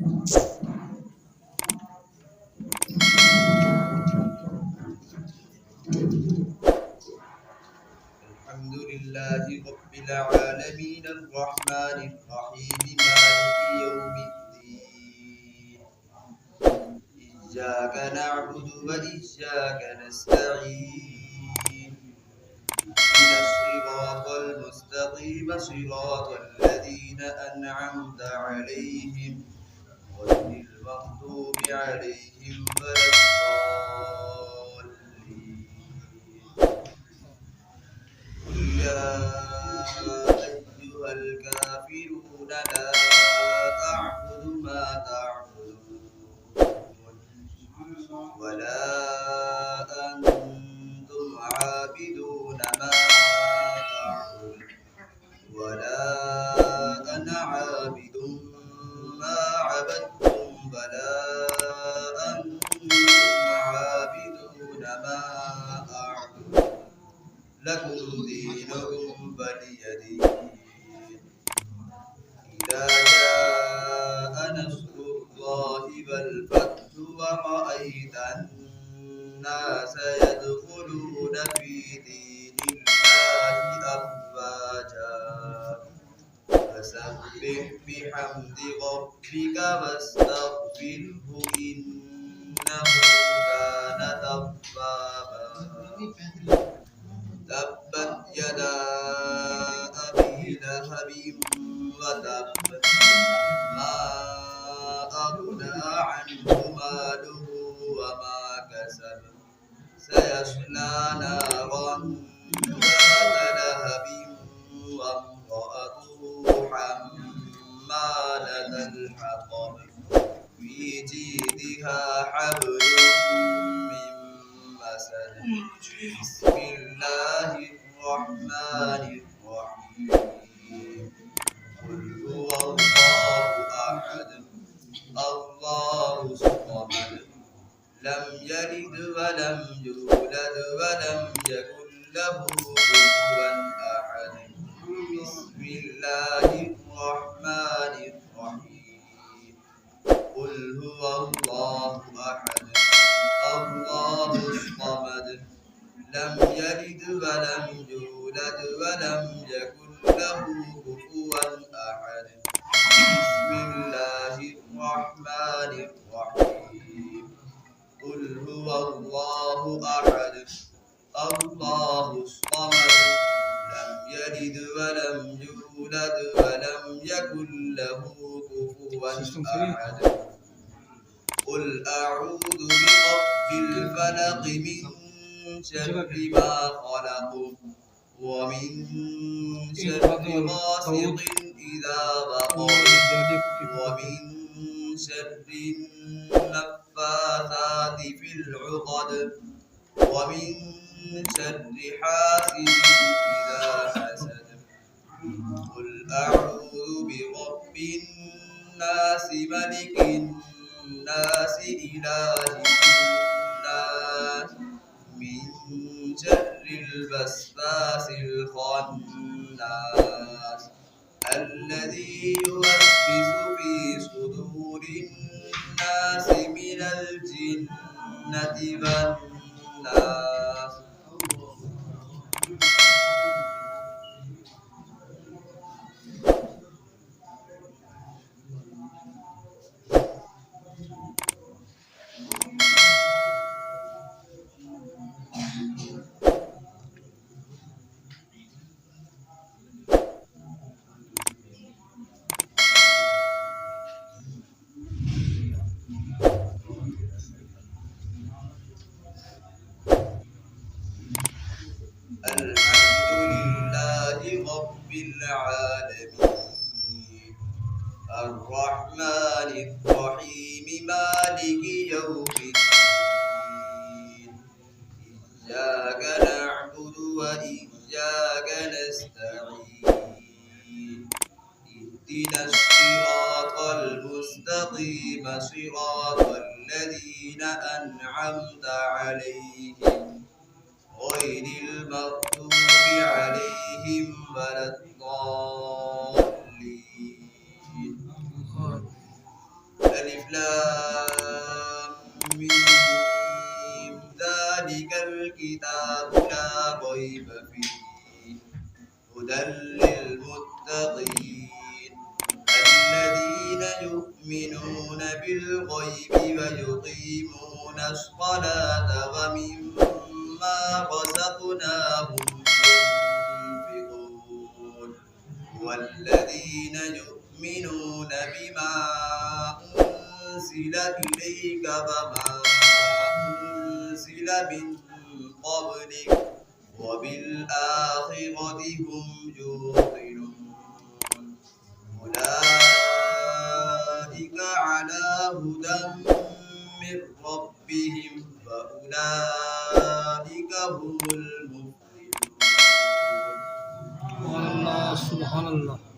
الحمد لله رب العالمين الرحمن الرحيم مالك يوم الدين إياك نعبد وإياك نستعين اهدنا الصراط المستقيم صراط الذين أنعمت عليهم غير المغضوب عليهم ولا الضالين يا أيها الكافرون لا أعبد ما تعبدون ولا أنتم عابدون ما أعبد ولا أنا عابد ما عبدتم ولا أنتم عابدون ما أعبد لكم دينكم ولي دين إذا جاء نصر الله والفتح ورأيت الناس يدخلون في دين الله أفواجا فسبح بحمد ربك واستغفره إنه كان توابا تبت يدا أبي لهب وتب ما أغنى عنه ماله وما كسب سيصلى نارا ذات لهب وامرأته حمالة الحطب في جيدها حبل من مسد بسم الله الرحمن الرحيم قل هو الله أحد الله الصمد لم يلد ولم يولد ولم يكن له كفوا أحد بسم الله الرحمن الرحيم قل هو الله أحد الله الصمد لم يلد ولم يولد ولم يكن له كفوا أحد بسم الله الرحمن الرحيم قل هو الله أحد الله الصمد لم يلد ولم يولد ولم يكن له كفوا أحد قل أعوذ برب الفلق من شر ما خلق ومن شر غاسق إذا وقب ومن شر النفاثات في العقد ومن شر حاسد إذا حسد قل أعوذ برب الناس ملك الناس إله الناس من شر الوسواس الخناس الذي يوسوس في صدور الناس من الجنة والناس الحمد لله رب العالمين الرحمن الرحيم مالك يوم الدين إياك نعبد وإياك نستعين اهدنا الصراط المستقيم صراط الذين أنعمت عليهم غير المغضوب عليهم ولا الضالين ألف لام ميم ذلك الكتاب لا ريب فيه هدى للمتقين الذين يؤمنون بالغيب ويقيمون الصلاة ومما رزقناهم ينفقون والذين يؤمنون بما أنزل إليك وما أنزل من قبلك وبالآخرة هم يوقنون أولئك على هدى من ربهم وأولئك هم المفلحون. الله سبحان الله.